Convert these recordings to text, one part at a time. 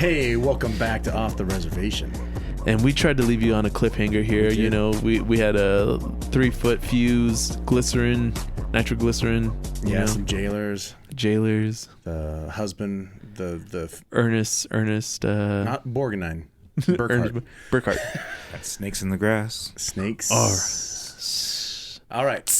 Hey, welcome back to Off the Reservation. And we tried to leave you on a cliffhanger here. You know, we had a 3-foot fuse, glycerin, nitroglycerin. Yeah, some jailers. The husband, the Ernest. not Borgnine. Burkhart. Snakes in the grass. Snakes. All right.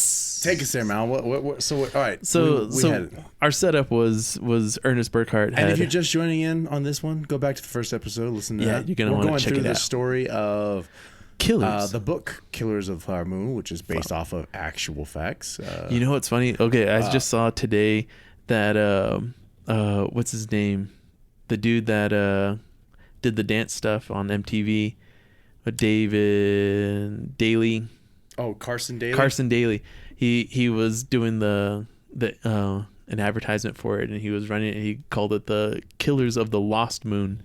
Take us there, Mal. All right. So had, our setup was Ernest Burkhart. And if you're just joining in on this one, go back to the first episode. Listen to that. You're gonna want to check it out. We're going through the story of Killers. the book Killers of the Flower Moon, which is based off of actual facts. You know what's funny? Okay, I just saw today that what's his name? The dude that did the dance stuff on MTV, David Daly. Oh, Carson Daly. Carson Daly. He was doing an advertisement for it, and he was running it, and he called it the Killers of the Lost Moon.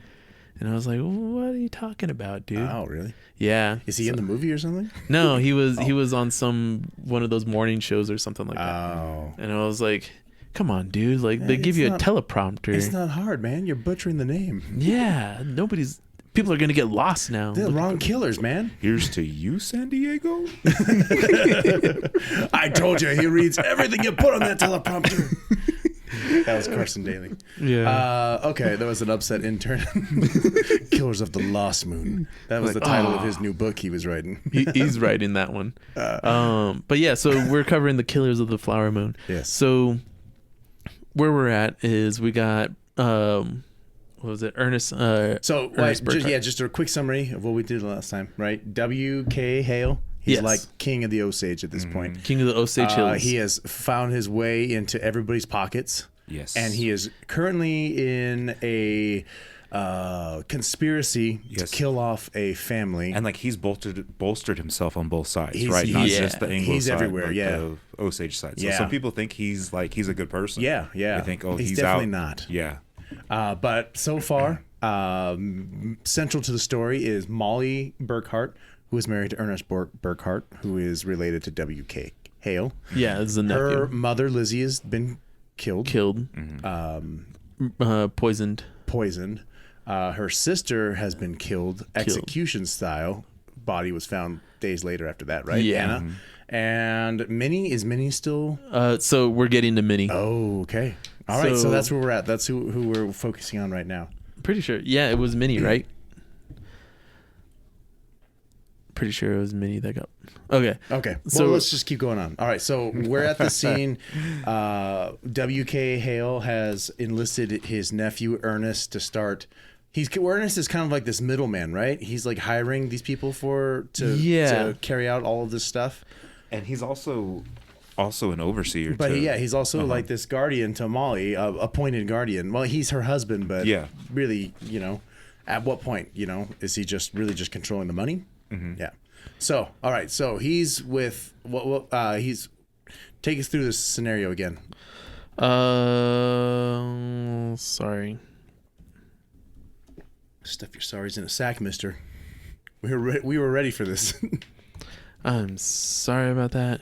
And I was like, what are you talking about, dude? Oh, really? Yeah. Is he in the movie or something? No, he was on one of those morning shows or something like that. Oh. And I was like, come on, dude. Like, they give you a teleprompter. It's not hard, man. You're butchering the name. Yeah. People are going to get lost now. They're wrong killers, man. Here's to you, San Diego. I told you, he reads everything you put on that teleprompter. That was Carson Daly. Yeah. Okay, that was an upset intern. Killers of the Lost Moon. That was the title of his new book he was writing. He's writing that one. But yeah, so we're covering the Killers of the Flower Moon. Yes. So where we're at is we got... what was it? Ernest Burkhart. Just a quick summary of what we did last time, right? W.K. Hale. He's like king of the Osage at this point. King of the Osage Hills. He has found his way into everybody's pockets. Yes. And he is currently in a conspiracy to kill off a family. And like he's bolstered himself on both sides, right? Not just the Anglo he's side, everywhere, but yeah. the Osage side. So Yeah. some people think he's a good person. Yeah. They think, he's definitely out. not. Yeah. But so far, central to the story is Molly Burkhart, who is married to Ernest Burkhart, who is related to W.K. Hale. Yeah, this is a nephew. Her mother, Lizzie, has been killed. Poisoned. Her sister has been killed, execution style. Body was found days later after that, right? Yeah. Anna. And Minnie, is Minnie still? So we're getting to Minnie. Oh, okay. All right, so that's where we're at. That's who we're focusing on right now. Pretty sure. Yeah, it was Minnie, right? Pretty sure it was Minnie that got... Okay. So let's just keep going on. All right, so we're at the scene. W.K. Hale has enlisted his nephew Ernest to start... Ernest is kind of like this middleman, right? He's like hiring these people to carry out all of this stuff. And he's also an overseer. But he's also like this guardian to Molly, appointed guardian. Well, he's her husband, but really, at what point, is he just controlling the money? Mm-hmm. Yeah. So, all right. So he's with he's take us through this scenario again. Sorry. Stuff your sorries in a sack, mister. We were ready for this. I'm sorry about that.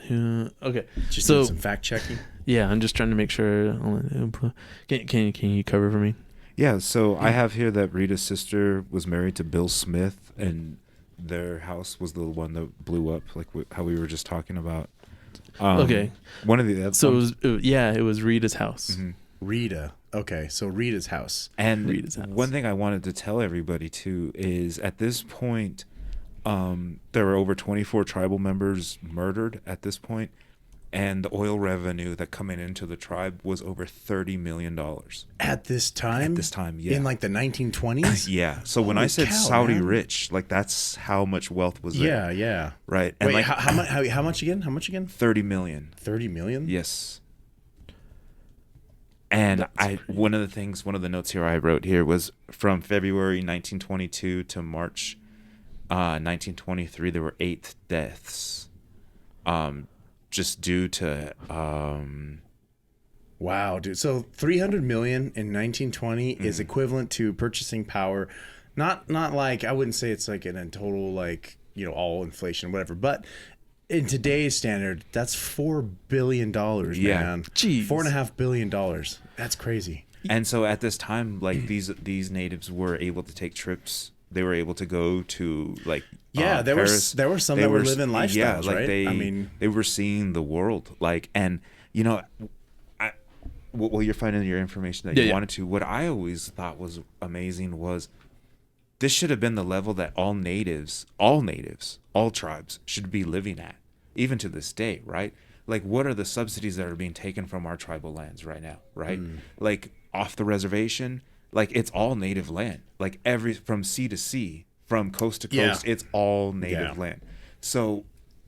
Okay. Just doing some fact checking. Yeah, I'm just trying to make sure. Can you cover for me? Yeah, so I have here that Rita's sister was married to Bill Smith, and their house was the one that blew up, like how we were just talking about. Okay. One of the... So it was Rita's house. Mm-hmm. Rita. Okay, so Rita's house. And Rita's house. One thing I wanted to tell everybody, too, is at this point, there were over 24 tribal members murdered at this point, and the oil revenue that coming into the tribe was over $30 million. At this time? At this time, yeah. In like the 1920s? Yeah. So when I said Saudi rich, like that's how much wealth was there. Yeah. Right. And wait, how much again? How much again? 30 million. 30 million? Yes. And one of the notes here I wrote here was from February 1922 to March 1923, there were 8 deaths. Just due to wow, dude. So 300 million in 1920 is equivalent to purchasing power. Not like, I wouldn't say it's like in a total like, all inflation, whatever, but in today's standard, that's $4 billion, man. Jeez. $4.5 billion. That's crazy. And so at this time, like these natives were able to take trips. They were able to go to like there Paris. were some that were living lifestyles, yeah, like right? they were seeing the world, like, and well, you're finding your information that you wanted to. What I always thought was amazing was this should have been the level that all natives, all tribes should be living at, even to this day, right? Like, what are the subsidies that are being taken from our tribal lands right now, right? Like, off the reservation, like, it's all native land. Like, from sea to sea, from coast to coast, it's all native land. So,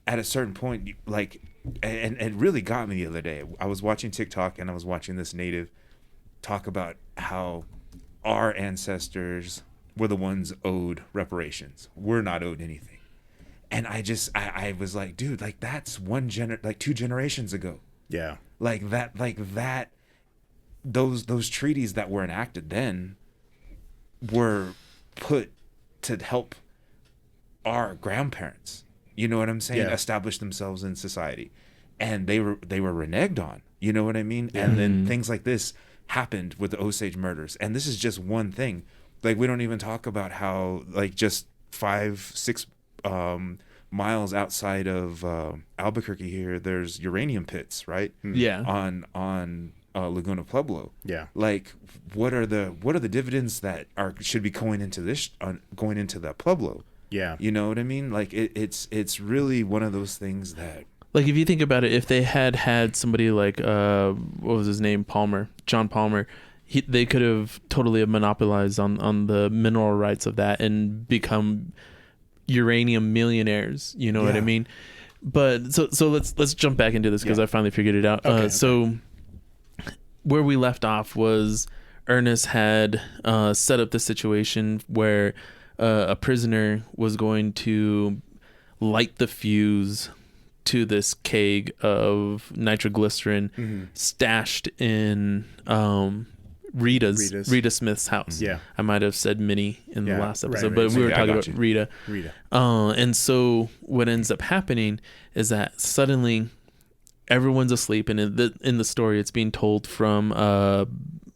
at a certain point, like, and it really got me the other day. I was watching TikTok, and I was watching this native talk about how our ancestors were the ones owed reparations. We're not owed anything. And I was like, dude, like that's like 2 generations ago. Yeah. Like that, those treaties that were enacted then were put to help our grandparents. You know what I'm saying? Yeah. Establish themselves in society. And they were reneged on. You know what I mean? Yeah. And then things like this happened with the Osage murders. And this is just one thing. Like, we don't even talk about how, like, just 5-6 miles outside of Albuquerque here, there's uranium pits, right? Yeah. On Laguna Pueblo. Yeah. Like, what are the dividends that should be going into the Pueblo? Yeah. You know what I mean? Like, it's really one of those things that, like, if you think about it, if they had somebody like what was his name, John Palmer, they could have totally monopolized on the mineral rights of that and become uranium millionaires. You know what I mean? But so let's jump back into this because I finally figured it out. Okay. So where we left off was Ernest had set up the situation where a prisoner was going to light the fuse to this keg of nitroglycerin stashed in Rita Smith's house. Yeah, I might have said Minnie in the last episode, but we were talking about Rita. And so what ends up happening is that suddenly everyone's asleep, and in the story, it's being told from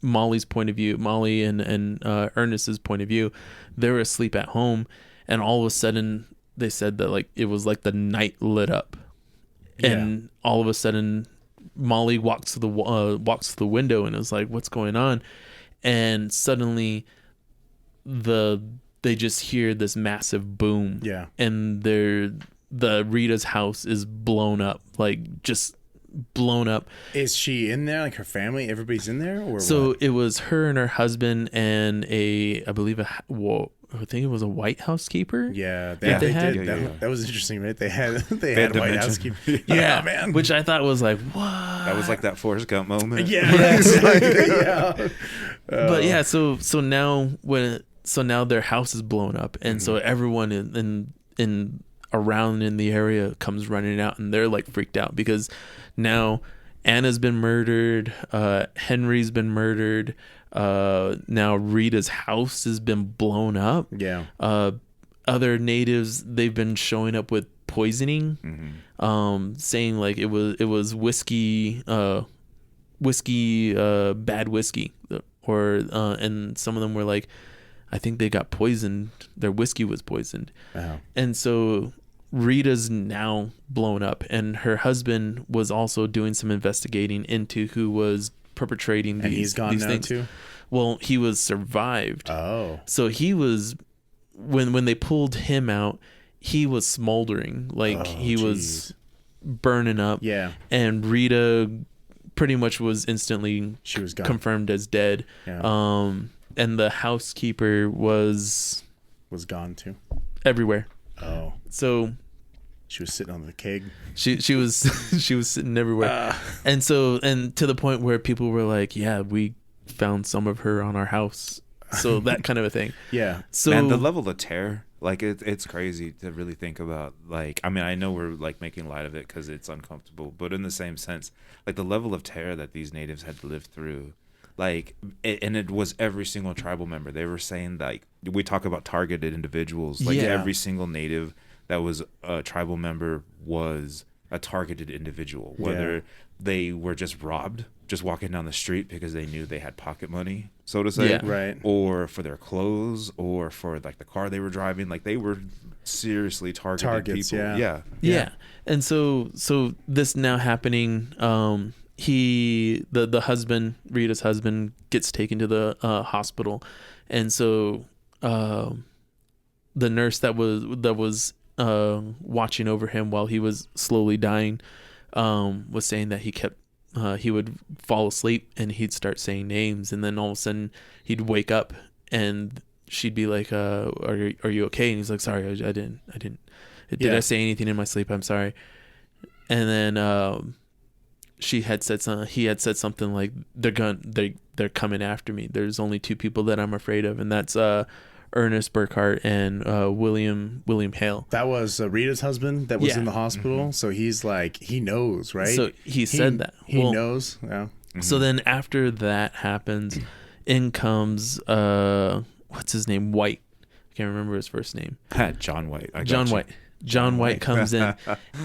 Molly's point of view, Molly and Ernest's point of view. They're asleep at home, and all of a sudden they said that like it was like the night lit up, and all of a sudden Molly walks to the window and is like, "What's going on?" And suddenly they just hear this massive boom. Yeah, and the Rita's house is blown up, like just blown up. Is she in there? Like her family, everybody's in there, or so what? It was her and her husband and I think it was a white housekeeper. Yeah, that was interesting, right? They had a white housekeeper. Yeah, man. Which I thought was like, what? That was like that Forrest Gump moment. Yeah. But yeah, so now their house is blown up, and so everyone in around in the area comes running out, and they're like freaked out because now Anna's been murdered, Henry's been murdered, now Rita's house has been blown up. Yeah. Other natives, they've been showing up with poisoning, saying like it was whiskey, bad whiskey, or and some of them were like, I think they got poisoned. Their whiskey was poisoned. Wow. And so Rita's now blown up, and her husband was also doing some investigating into who was perpetrating these. And he's gone now things. Too? Well, he was survived. Oh. So he was, when they pulled him out, he was smoldering. Like he was burning up. Yeah. And Rita pretty much was instantly confirmed as dead. Yeah. And the housekeeper was gone too. Everywhere. Oh. So she was sitting on the keg. She was sitting everywhere. And to the point where people were like, yeah, we found some of her on our house. So that kind of a thing. Yeah. So and the level of terror, like it's crazy to really think about. Like, I mean, I know we're like making light of it because it's uncomfortable, but in the same sense, like the level of terror that these natives had to live through. Like, and it was every single tribal member. They were saying, like, we talk about targeted individuals. Like, every single native that was a tribal member was a targeted individual. Whether they were just robbed just walking down the street because they knew they had pocket money, so to say, Yeah. Right. or for their clothes, or for like the car they were driving. Like they were seriously targeting people. Yeah. Yeah. And so this now happening, the husband, Rita's husband, gets taken to the hospital, and so the nurse that was watching over him while he was slowly dying was saying that he would fall asleep and he'd start saying names, and then all of a sudden he'd wake up and she'd be like, are you okay? And he's like, sorry, I didn't did I say anything in my sleep? I'm sorry. And then he had said something like, they're coming after me. There's only two people that I'm afraid of, and that's Ernest Burkhart and William Hale. That was Rita's husband that was in the hospital. So he's like, he knows, right? So he said that. He knows. Yeah. So then after that happens, in comes what's his name? White. I can't remember his first name. John White. John White comes in,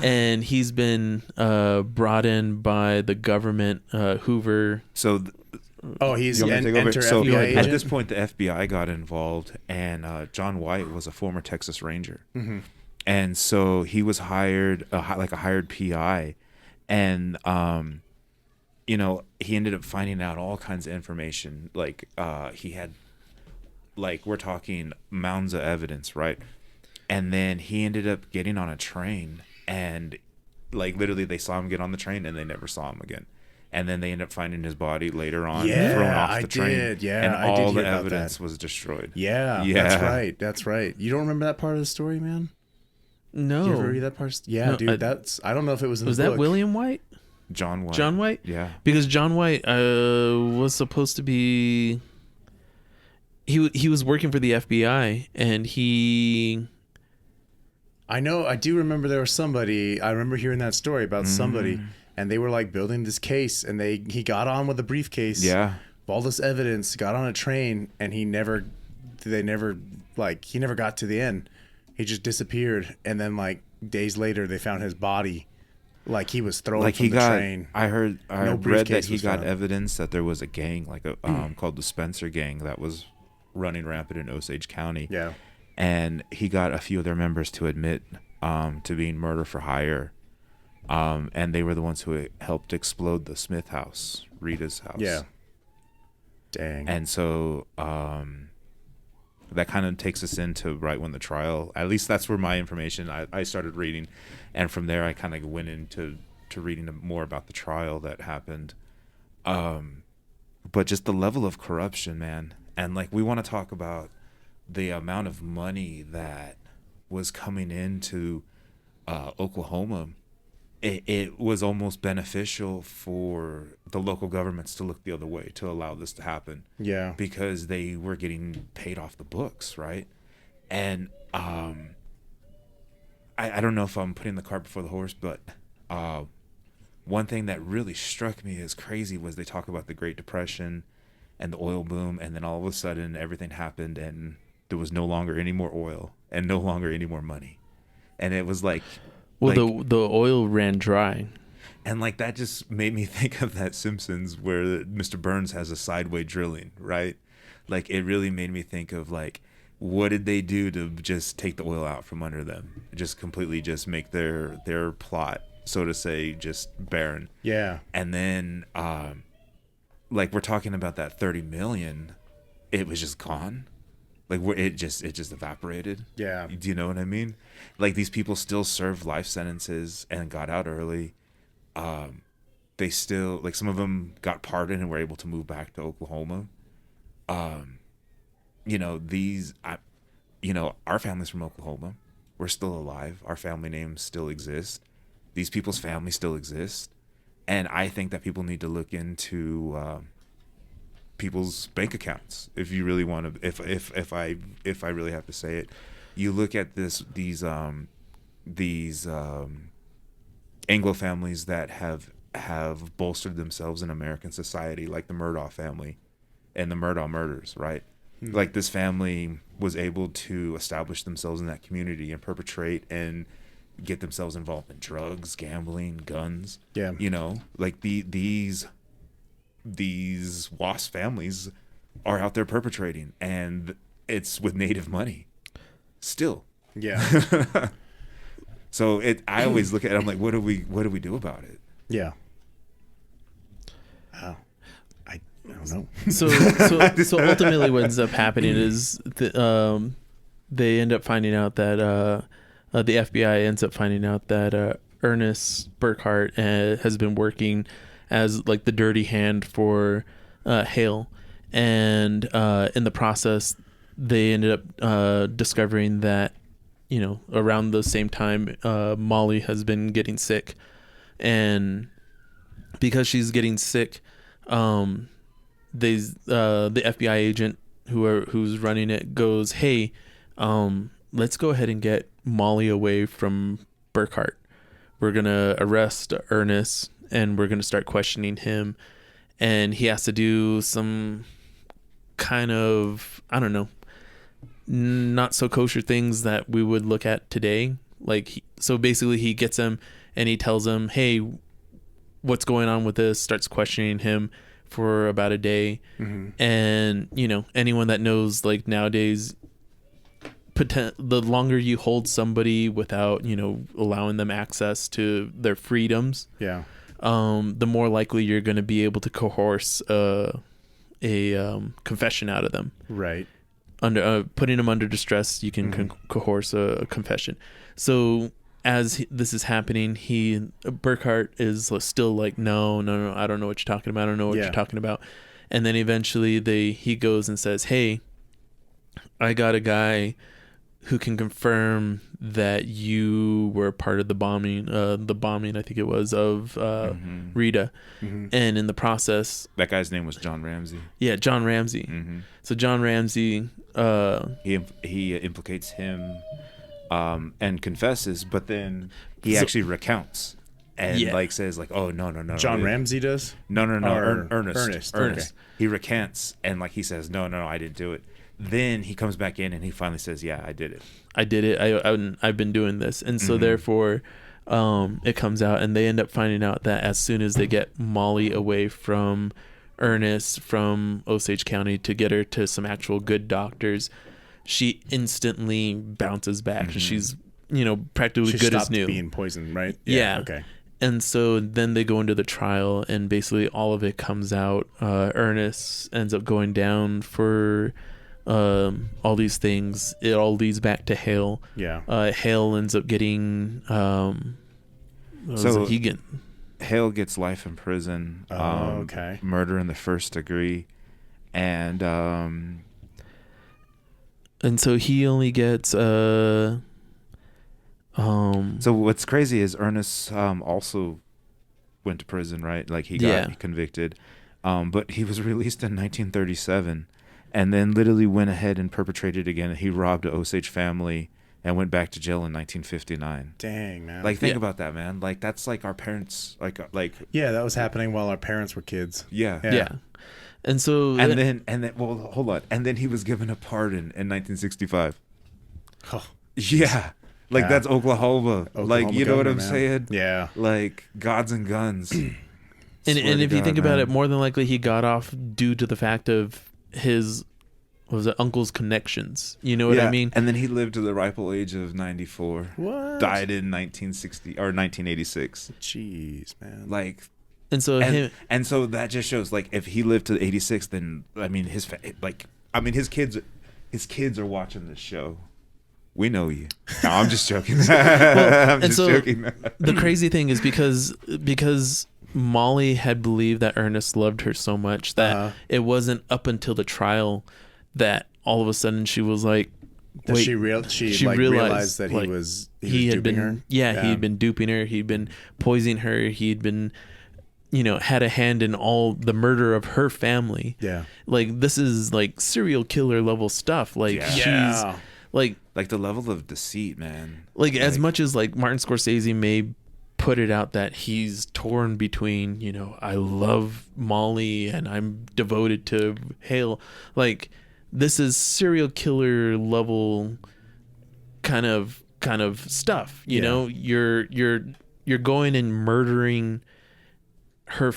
and he's been brought in by the government, Hoover. So he's enter so FBI agent? At this point, the FBI got involved, and John White was a former Texas Ranger, and so he was hired like a hired PI, and he ended up finding out all kinds of information. Like he had, like, we're talking mounds of evidence, right? And then he ended up getting on a train, and like literally they saw him get on the train and they never saw him again. And then they ended up finding his body later on, thrown off the train. And all the evidence was destroyed. Yeah, that's right. You don't remember that part of the story, man? No. Did you ever read that part? Yeah, no, dude. I don't know if it was in the book. Was that William White? John White. John White? Yeah. Because John White was supposed to be... He was working for the FBI, and he... I do remember there was somebody... I remember hearing that story about somebody... And they were like building this case, and he got on with a briefcase. Yeah. All this evidence, got on a train, and he never got to the end. He just disappeared, and then like days later, they found his body, like he was thrown from the train. I read that he got evidence that there was a gang, like a called the Spencer Gang, that was running rampant in Osage County. Yeah. And he got a few of their members to admit to being murder for hire. And they were the ones who helped explode the Smith house, Rita's house. Yeah. Dang. And so that kind of takes us into right when the trial, at least that's where my information, I started reading. And from there, I kind of went into reading more about the trial that happened. But just the level of corruption, man. And like, we want to talk about the amount of money that was coming into Oklahoma. It was almost beneficial for the local governments to look the other way to allow this to happen. Yeah. Because they were getting paid off the books, right? And I don't know if I'm putting the cart before the horse, but one thing that really struck me as crazy was they talk about the Great Depression and the oil boom, and then all of a sudden everything happened and there was no longer any more oil and no longer any more money. And it was like... Well, the oil ran dry. And like that just made me think of that Simpsons where Mr. Burns has a sideway drilling, right? Like it really made me think of like, what did they do to just take the oil out from under them? Just completely just make their plot, so to say, just barren. Yeah. And then like we're talking about that 30 million, it was just gone. Like it just evaporated. Yeah. Do you know what I mean? Like these people still served life sentences and got out early. They still, like, some of them got pardoned and were able to move back to Oklahoma. Our family's from Oklahoma. We're still alive. Our family names still exist. These people's families still exist. And I think that people need to look into people's bank accounts. If you really want to, if I really have to say it, you look at these Anglo families that have bolstered themselves in American society, like the Murdaugh family and the Murdaugh murders, right? Mm-hmm. Like this family was able to establish themselves in that community and perpetrate and get themselves involved in drugs, gambling, guns. Yeah. Like these these WASP families are out there perpetrating, and it's with native money still. Yeah. So I always look at it, I'm like, what do we do about it? Yeah. Oh, I don't know. So ultimately what ends up happening is they end up finding out that the FBI ends up finding out that Ernest Burkhart has been working as like the dirty hand for Hale, and in the process they ended up discovering that, you know, around the same time Molly has been getting sick, and because she's getting sick, the FBI agent who's running it goes, hey, let's go ahead and get Molly away from Burkhart. We're gonna arrest Ernest and we're gonna start questioning him, and he has to do some kind of, I don't know, not so kosher things that we would look at today. Like, so basically he gets him and he tells him, hey, what's going on with this? Starts questioning him for about a day. Mm-hmm. And, you know, anyone that knows, like, nowadays, the longer you hold somebody without, you know, allowing them access to their freedoms, yeah, the more likely you're going to be able to coerce a confession out of them. Right. Under putting them under distress, you can coerce a confession. So as this is happening, Burkhart is still like, no, I don't know what you're talking about. I don't know what you're talking about. And then eventually he goes and says, hey, I got a guy who can confirm that you were part of the bombing, I think it was, of Rita. Mm-hmm. And in the process... That guy's name was John Ramsey. Yeah, John Ramsey. Mm-hmm. So John Ramsey... He implicates him and confesses, but then he actually recounts and like says like, oh, no. John Ramsey does? No. Ernest. Okay. He recants and like he says, no, I didn't do it. Then he comes back in and he finally says, yeah, I did it. I've been doing this. And so therefore it comes out, and they end up finding out that as soon as they get Molly away from Ernest, from Osage County, to get her to some actual good doctors, she instantly bounces back. Mm-hmm. She's, you know, practically good as new. Being poisoned, right? Yeah. Okay. And so then they go into the trial, and basically all of it comes out. Ernest ends up going down for... all these things. It all leads back to Hale. Yeah. Hale ends up getting Hale gets life in prison. Okay. Murder in the first degree, and so he only gets So what's crazy is Ernest also went to prison, right? Like he got convicted, but he was released in 1937. And then literally went ahead and perpetrated again. He robbed an Osage family and went back to jail in 1959. Dang, man. Like, think about that, man. Like, that's like our parents, like. Yeah, that was happening while our parents were kids. Yeah. And so. And then, well, hold on. And then he was given a pardon in 1965. Oh. Yeah. Like, that's Oklahoma. Like, you know what I'm saying? Yeah. Like, gods and guns. And if you think about it, more than likely he got off due to the fact of his uncle's connections, you know what I mean? And then he lived to the ripe old age of 94. What? Died in 1986. Jeez, man. Like, and so that just shows, like, if he lived to 86, then I mean his kids are watching this show. We know you. No, I'm just joking. Joking. The crazy thing is because Molly had believed that Ernest loved her so much that it wasn't up until the trial that all of a sudden she was like, wait, she realized that he had been her? He had been duping her, he'd been poisoning her, he'd been, you know, had a hand in all the murder of her family. Yeah. Like, this is like serial killer level stuff. Like, she's like the level of deceit, man. Like, as much as like Martin Scorsese may put it out that he's torn between, you know, I love Molly and I'm devoted to Hale, like, this is serial killer level kind of stuff, you know. You're going and murdering her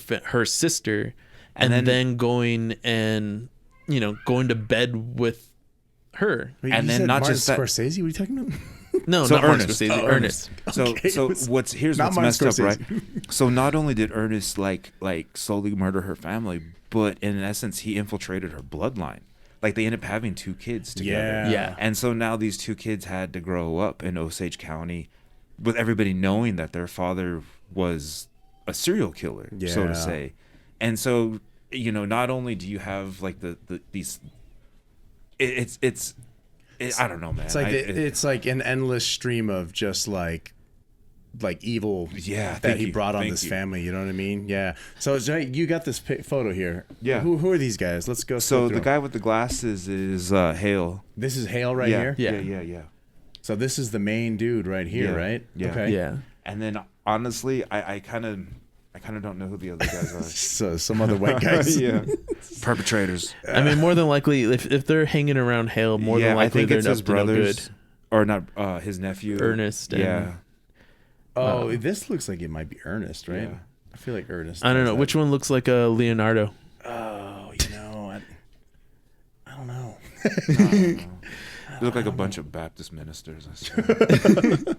sister and then going and going to bed with her. Wait, and you then said not Martin just that. Scorsese? What are you talking about? No, So not Martin Ernest. Scorsese. Oh, Ernest. Okay, So it was here's not what's Martin messed up, Scorsese. right? So not only did Ernest like slowly murder her family, but in essence he infiltrated her bloodline. Like they ended up having 2 kids together. Yeah. And so now these 2 kids had to grow up in Osage County with everybody knowing that their father was a serial killer, so to say. And so, not only do you have like these I don't know, man. It's like it's like an endless stream of just like evil that he brought on this family. You know what I mean? Yeah. So you got this photo here. Yeah. Who are these guys? Let's go. So the guy with the glasses is Hale. This is Hale right here. Yeah. So this is the main dude right here, right? Yeah. Okay. Yeah. And then honestly, I kind of don't know who the other guys are. So some other white guys. Yeah. Perpetrators. I mean, more than likely, if they're hanging around Hale, more than likely I think they're it's up his to no brothers, good. or not his nephew, Ernest. Yeah. Oh, this looks like it might be Ernest, right? Yeah. I feel like Ernest. I don't know does which one looks like a Leonardo. that. Oh, I don't know. They look like a bunch of Baptist ministers. I swear.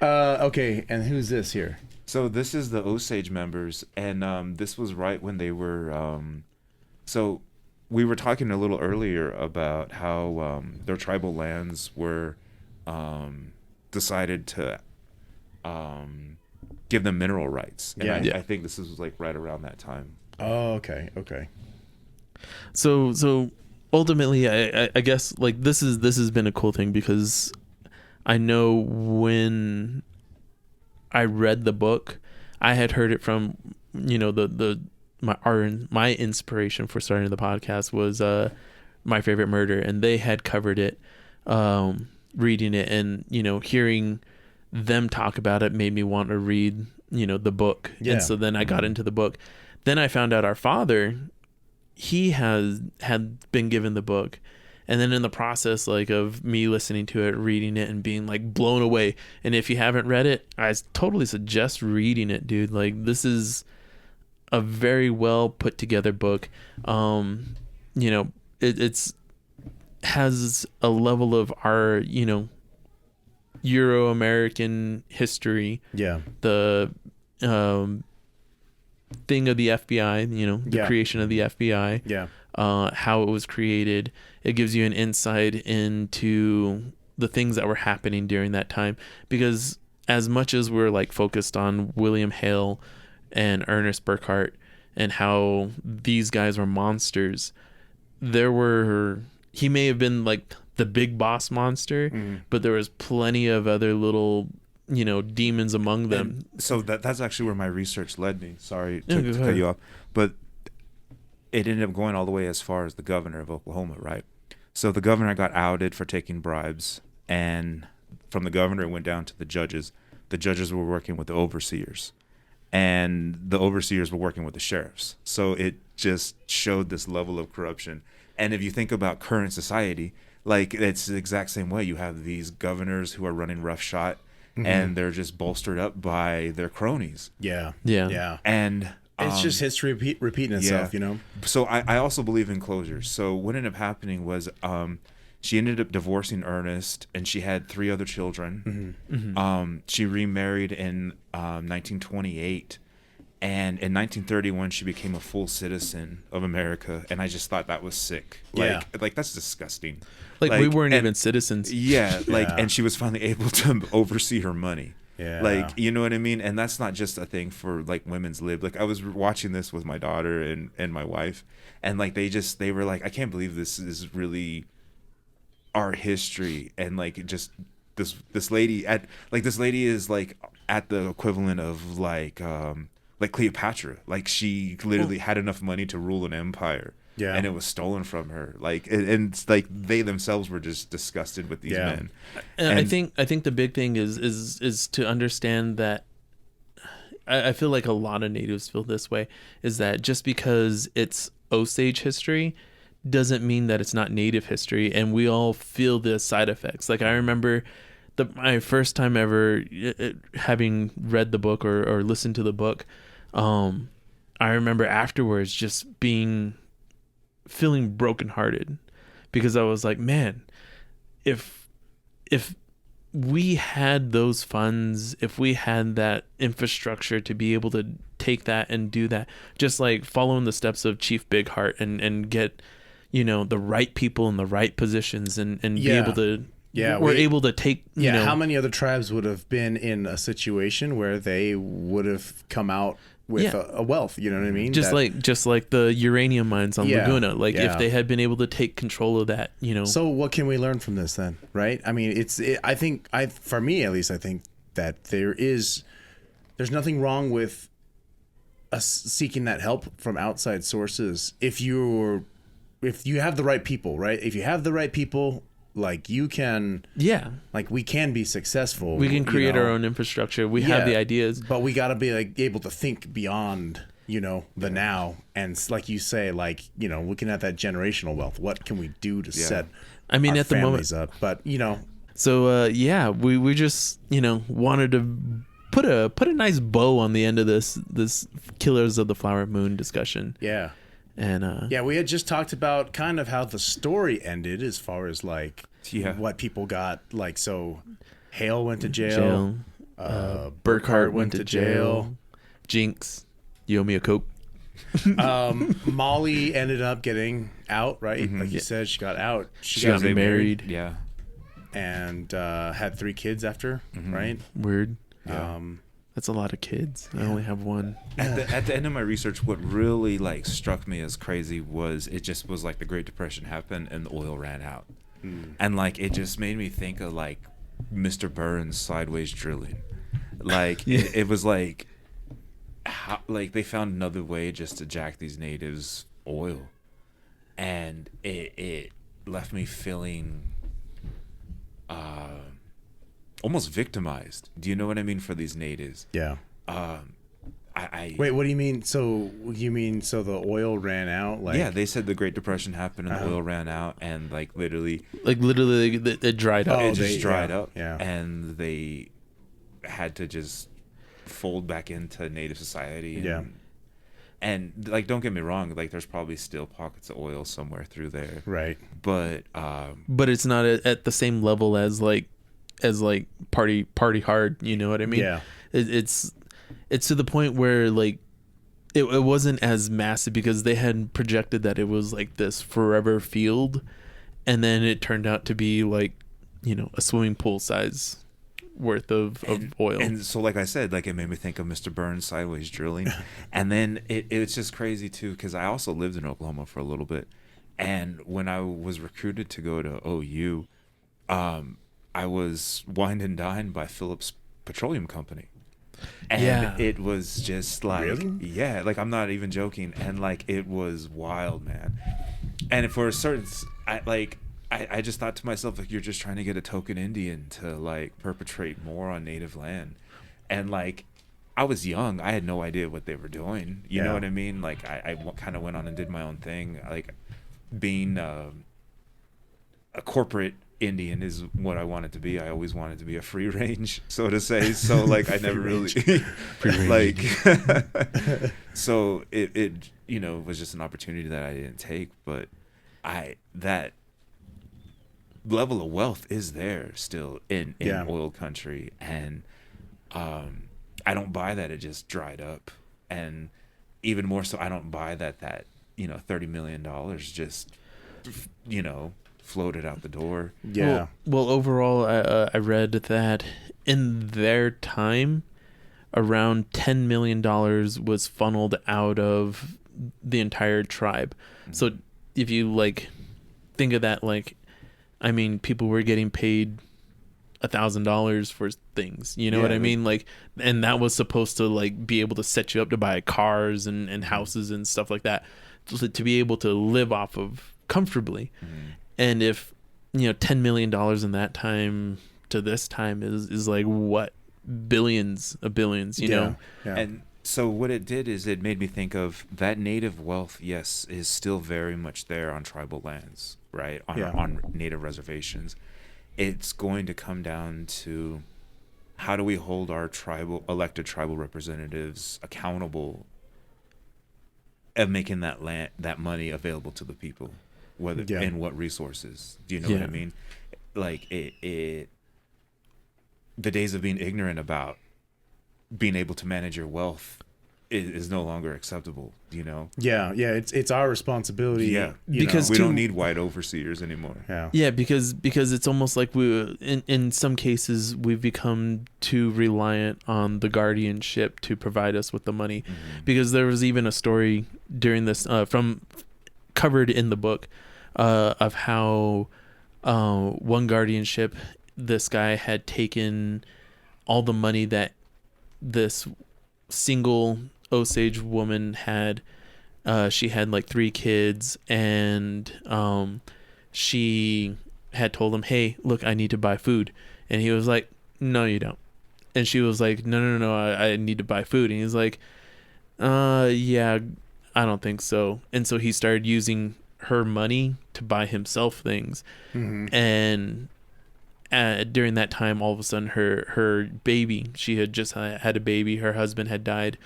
Okay, and who's this here? So this is the Osage members, and this was right when they were. So we were talking a little earlier about how their tribal lands were decided to give them mineral rights, and I think this was like right around that time. Oh, okay. So ultimately, I guess like this has been a cool thing because I know when I read the book, I had heard it from my inspiration for starting the podcast was My Favorite Murder, and they had covered it. Reading it and hearing them talk about it made me want to read the book. And so then I got into the book. Then I found out our father, he had been given the book, and then in the process of me listening to it, reading it, and being blown away. And if you haven't read it, I totally suggest reading it, dude. This is a very well put together book. It's has a level of our Euro-American history. Yeah. The thing of the FBI, the creation of the FBI. Yeah. How it was created. It gives you an insight into the things that were happening during that time. Because as much as we're focused on William Hale and Ernest Burkhart and how these guys were monsters, he may have been the big boss monster, but there was plenty of other little demons among them. And so that's actually where my research led me. Sorry to cut you off, but it ended up going all the way as far as the governor of Oklahoma, right? So the governor got outed for taking bribes, and from the governor it went down to the judges. The judges were working with the overseers, and the overseers were working with the sheriffs. So it just showed this level of corruption. And if you think about current society, it's the exact same way. You have these governors who are running roughshod, and they're just bolstered up by their cronies. Yeah. And it's just history repeating itself, So I also believe in closure. So what ended up happening was she ended up divorcing Ernest, and she had 3 other children. She remarried in 1928. And in 1931, she became a full citizen of America, and I just thought that was sick. That's disgusting. We weren't even citizens. Yeah, and she was finally able to oversee her money. Yeah. You know what I mean? And that's not just a thing for women's lib. I was watching this with my daughter and my wife, and they were like, I can't believe this is really our history. And just this lady this lady is at the equivalent of Cleopatra. She literally had enough money to rule an empire. Yeah. And it was stolen from her. They themselves were just disgusted with these men. And I think the big thing is to understand that I feel like a lot of natives feel this way, is that just because it's Osage history doesn't mean that it's not native history, and we all feel the side effects. I remember my first time ever having read the book or listened to the book, I remember afterwards just feeling brokenhearted, because I was like, man, if we had those funds, if we had that infrastructure to be able to take that and do that, just like following the steps of Chief Bigheart and get, the right people in the right positions and be able to, we're able to take, how many other tribes would have been in a situation where they would have come out with a wealth, you know what I mean? Just like the uranium mines on Laguna, if they had been able to take control of that, So what can we learn from this then, right? I mean, for me at least, I think that there's nothing wrong with us seeking that help from outside sources if you have the right people, right? If you have the right people, like you can, we can be successful. We can create our own infrastructure. We have the ideas, but we got to be able to think beyond, the now. And like you say, looking at that generational wealth, what can we do to set at the families moment up? But so we just wanted to put a nice bow on the end of this Killers of the Flower Moon discussion. Yeah. And we had just talked about kind of how the story ended as far as what people got. So Hale went to jail. Burkhart went to jail. Jinx, you owe me a Coke. Molly ended up getting out, right? Mm-hmm. Like you said, she got out. She got married. Yeah. And had 3 kids after, right? Weird. Yeah. That's a lot of kids. I only have one. At the end of my research, what really struck me as crazy was it just was the Great Depression happened and the oil ran out, and it just made me think of Mr. Burns' sideways drilling. It was how they found another way just to jack these natives oil, and it left me feeling almost victimized. Do you know what I mean for these natives? Yeah. Wait, what do you mean? So the oil ran out? They said the Great Depression happened and the oil ran out, and literally it dried up. It just dried up. Yeah. And they had to just fold back into native society. And don't get me wrong, like there's probably still pockets of oil somewhere through there, right? But it's not at the same level as party hard, you know what I mean? Yeah. It's to the point where like it wasn't as massive because they had projected that it was like this forever field, and then it turned out to be like, you know, a swimming pool size worth of oil. And so like I said, like it made me think of Mr. Burns' sideways drilling. And then it's just crazy too, because I also lived in Oklahoma for a little bit, and when I was recruited to go to OU, I was wined and dined by Phillips Petroleum Company. And it was just like, really? Yeah, like I'm not even joking. And like, it was wild, man. And for a certain, I just thought to myself, like, you're just trying to get a token Indian to like perpetrate more on native land. And like, I was young. I had no idea what they were doing. You know what I mean? Like I kind of went on and did my own thing. Like being a corporate Indian is what I wanted to be. I always wanted to be a free range, so to say. So like I never really like so it you know, was just an opportunity that I didn't take, but that level of wealth is there still in oil country, and I don't buy that it just dried up, and even more so I don't buy that you know, $30 million just, you know, floated out the door. Well, overall, I read that in their time, around $10 million was funneled out of the entire tribe. Mm-hmm. So if you like think of that, like, I mean, people were getting paid $1,000 for things, you know what I mean? Like, and that was supposed to like be able to set you up to buy cars and houses and stuff like that, to be able to live off of comfortably. Mm-hmm. And if, you know, $10 million in that time to this time is like what, billions of billions, you know? Yeah. And so what it did is it made me think of that native wealth, yes, is still very much there on tribal lands, right? On native reservations. It's going to come down to how do we hold our elected tribal representatives accountable of making that money available to the people, whether and what resources. Do you know what I mean? Like the days of being ignorant about being able to manage your wealth is no longer acceptable. You know? Yeah, it's our responsibility. Yeah, because we don't need white overseers anymore. Yeah, because it's almost like in some cases we've become too reliant on the guardianship to provide us with the money. Because there was even a story during this from covered in the book of how one guardianship, this guy had taken all the money that this single Osage woman had. She had like 3 kids, and she had told him, "Hey, look, I need to buy food." And he was like, "No, you don't." And she was like, No, I need to buy food." And he's like, yeah, I don't think so. And so he started using her money to buy himself things. And during that time, all of a sudden, her baby, she had just had a baby, her husband had died,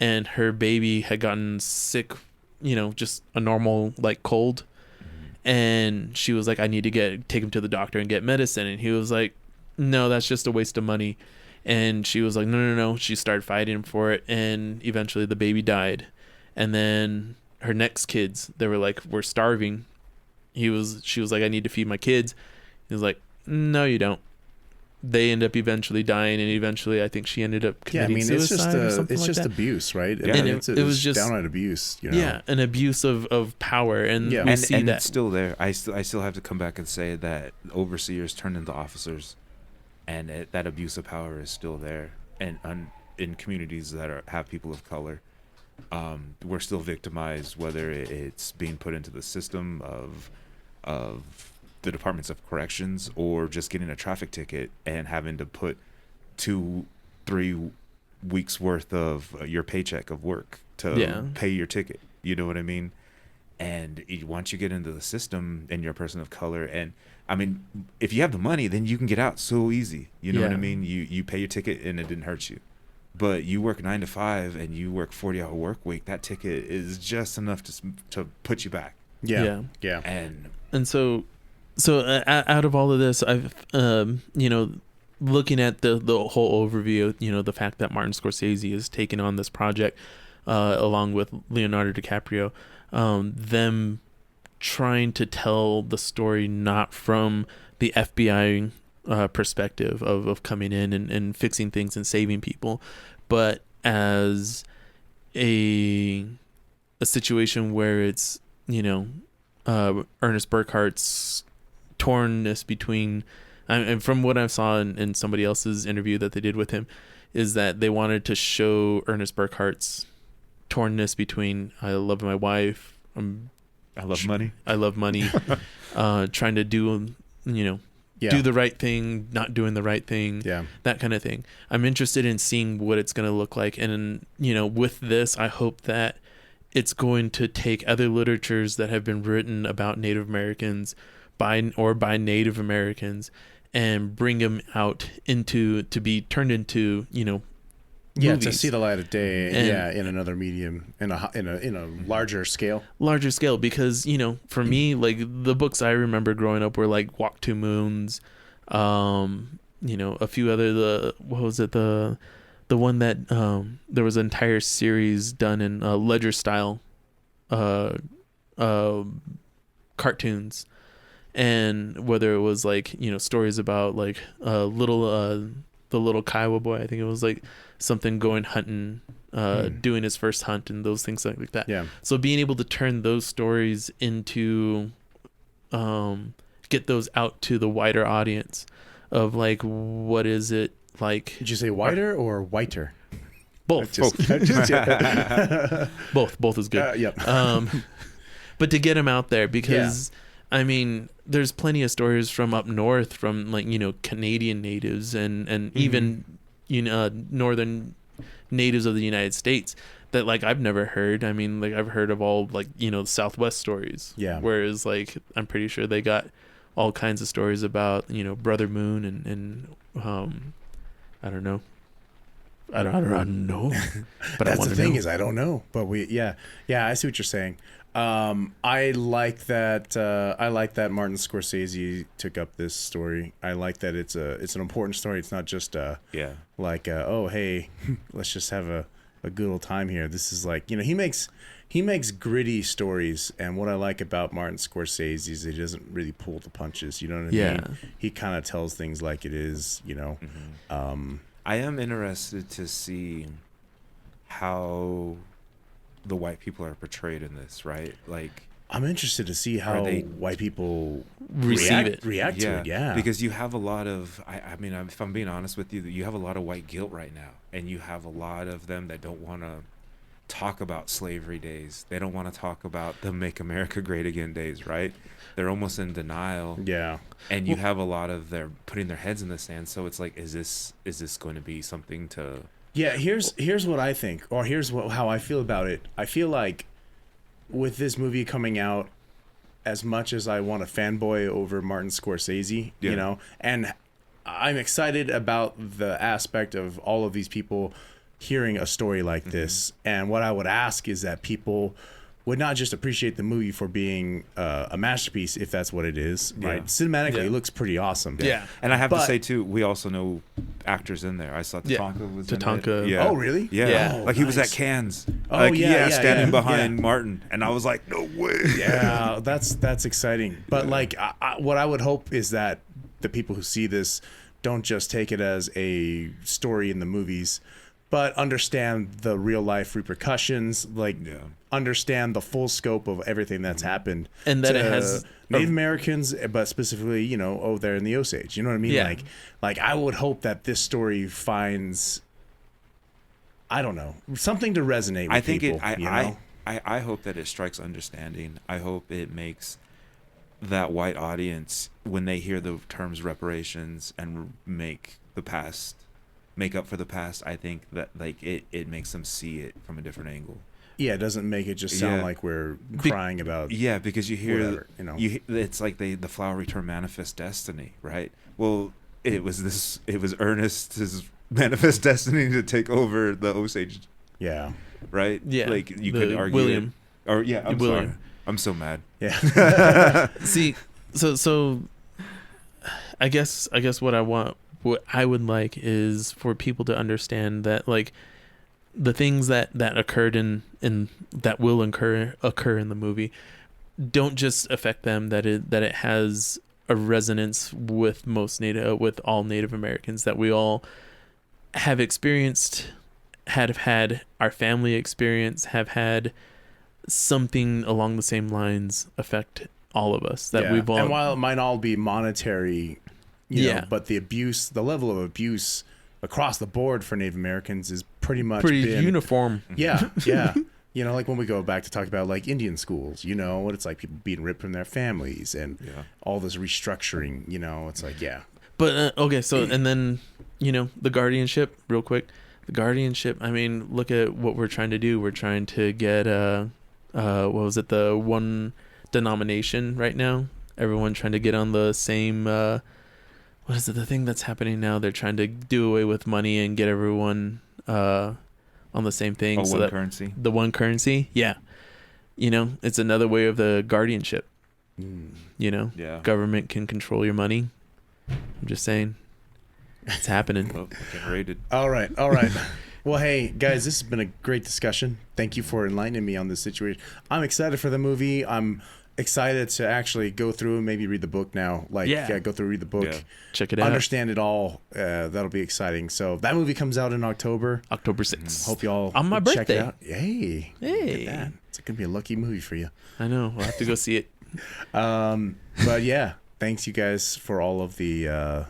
and her baby had gotten sick, just a normal like cold. And she was like, "I need to take him to the doctor and get medicine." And he was like, "No, that's just a waste of money." And she was like, No. She started fighting him for it, and eventually the baby died. And then her next kids, they were like, "We're starving." She was like, "I need to feed my kids." He was like, "No, you don't." They end up eventually dying, and eventually I think she ended up committing suicide or something it's like just that. abuse, right? Yeah, and it was just downright abuse. Yeah, an abuse of power, and we see and that it's still there. I still have to come back and say that overseers turn into officers, and that abuse of power is still there. And in communities that have people of color, we're still victimized, whether it's being put into the system of the departments of corrections, or just getting a traffic ticket and having to put 2-3 weeks worth of your paycheck of work to pay your ticket. You know what I mean? And once you get into the system and you're a person of color, and I mean, if you have the money, then you can get out so easy. You know what I mean? You pay your ticket and it didn't hurt you. But you work 9 to 5 and you work 40-hour work week, that ticket is just enough to put you back. Yeah. And so out of all of this, I've looking at the whole overview, the fact that Martin Scorsese has taken on this project along with Leonardo DiCaprio, them trying to tell the story not from the FBI perspective of coming in and fixing things and saving people, but as a situation where it's Ernest Burkhardt's tornness between, and from what I saw in somebody else's interview that they did with him, is that they wanted to show Ernest Burkhardt's tornness between, I love my wife, I love money, trying to do do the right thing, not doing the right thing, that kind of thing. I'm interested in seeing what it's going to look like, and with this, I hope that it's going to take other literatures that have been written about Native Americans by Native Americans and bring them out to be turned into movies. To see the light of day, in another medium, in a larger scale. Because for me, like, the books I remember growing up were like Walk Two Moons, a few other, what was it, the one that there was an entire series done in ledger style cartoons, and whether it was like stories about like the little Kiowa boy, I think it was like something going hunting, doing his first hunt, and those things like that. So being able to turn those stories into get those out to the wider audience of like, what is it like? Did you say wider or whiter? Both. Both is good. But to get them out there, because I mean, there's plenty of stories from up north, from like Canadian natives and even northern natives of the United States that like I've never heard. I mean, like, I've heard of all like Southwest stories. Whereas like I'm pretty sure they got all kinds of stories about Brother Moon and I don't know, I don't know. But That's the thing is I don't know. But I see what you're saying. I like that. I like that Martin Scorsese took up this story. I like that it's an important story. It's not just oh hey, let's just have a good old time here. This is like, he makes gritty stories, and what I like about Martin Scorsese is he doesn't really pull the punches. You know what I mean? He kind of tells things like it is. I am interested to see how the white people are portrayed in this, right? Like, I'm interested to see how white people react to it. Yeah, because you have a lot of, I mean, if I'm being honest with you, you have a lot of white guilt right now, and you have a lot of them that don't want to talk about slavery days. They don't want to talk about the Make America Great Again days, right? They're almost in denial. Yeah. And you have a lot of they're putting their heads in the sand. So it's like, is this going to be something to? Yeah. Here's what I think, or how I feel about it. I feel like with this movie coming out, as much as I want to fanboy over Martin Scorsese, and I'm excited about the aspect of all of these people hearing a story like this. And what I would ask is that people would not just appreciate the movie for being a masterpiece, if that's what it is, right? Cinematically, it looks pretty awesome. Yeah. And I have to say, too, we also know actors in there. I saw Tatanka was in it. Yeah. Oh, really? Yeah. Oh, like, he was at Cannes. Oh, standing behind Martin. And I was like, no way. Yeah, that's exciting. But, like, what I would hope is that the people who see this don't just take it as a story in the movies, but understand the real life repercussions, understand the full scope of everything that's happened. And that it has Native Americans, but specifically, they're in the Osage. You know what I mean? Yeah. Like I would hope that this story finds, I don't know, something to resonate with people. I hope that it strikes understanding. I hope it makes that white audience, when they hear the terms reparations and make up for the past, I think that it makes them see it from a different angle. Yeah, it doesn't make it just sound like we're crying about. Yeah, because you hear whatever, it's like the flowery term manifest destiny, right? Well, it was Ernest's manifest destiny to take over the Osage. Yeah. Right. Yeah. Like you could argue William. I'm William. sorry. I'm so mad. Yeah. See, so I guess what I would like is for people to understand that, like, the things that occurred in that will occur in the movie don't just affect them, that it has a resonance with with all Native Americans, that we all have experienced, have had our family experience, have had something along the same lines affect all of us, that we've all. And while it might all be monetary, but the level of abuse across the board for Native Americans is pretty uniform. Yeah. Like when we go back to talk about like Indian schools, what it's like, people being ripped from their families and all this restructuring, it's like, But okay, so and then the guardianship, real quick. The guardianship, I mean, look at what we're trying to do. We're trying to get what was it, the one denomination right now? Everyone trying to get on the same what is it, the thing that's happening now? They're trying to do away with money and get everyone on the same thing. One currency. The one currency, yeah. It's another way of the guardianship. Government can control your money. I'm just saying, it's happening. Well, getting raided. All right. Well, hey guys, this has been a great discussion. Thank you for enlightening me on this situation. I'm excited for the movie. I'm excited to actually go through and maybe read the book now. Go through, read the book, check it out, understand it all. That'll be exciting. So that movie comes out in October 6th. Hope y'all on my check birthday. it out. Hey, look at that. It's gonna be a lucky movie for you. I know. We'll have to go see it. But yeah, thanks you guys for all of the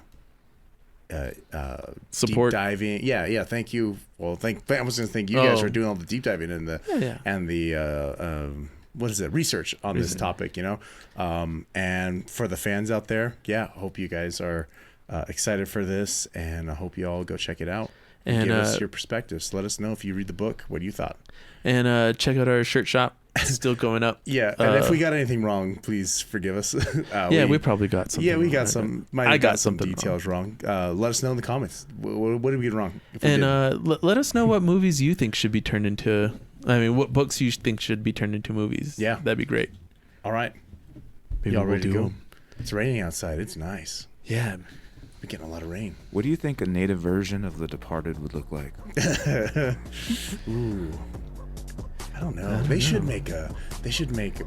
support, deep diving. Yeah. Thank you. Well, I was gonna thank you guys for doing all the deep diving and the what is it, research on this topic, and for the fans out there, I hope you guys are excited for this, and I hope you all go check it out and give us your perspectives. Let us know if you read the book, what you thought. And check out our shirt shop. still going up. Yeah, and if we got anything wrong, please forgive us. We probably got something. Yeah, we wrong, got right? some. I got some something details wrong. Let us know in the comments. What did we get wrong? And let us know what movies you think should be turned into. I mean, what books you think should be turned into movies. Yeah, that'd be great. All right, Maybe y'all we'll ready to do go? them. It's raining outside. It's nice. Yeah. We're getting a lot of rain. What do you think a native version of The Departed would look like? Ooh. I don't know. They should make.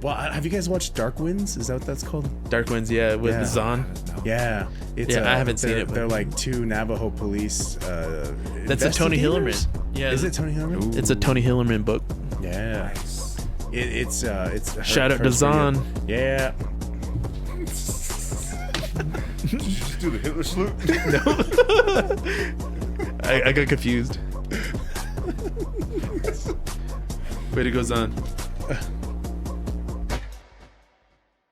Well, have you guys watched Dark Winds? Is that what that's called? Dark Winds, with Zahn. Yeah. I haven't seen it. They're like two Navajo police. That's a Tony Hillerman. investigators? Yeah. Is it Tony Hillerman? It's a Tony Hillerman book. Yeah. It's Shout out to Zahn. Yeah. Did you just do the Hitler salute? No. I got confused. Way to go, Zahn.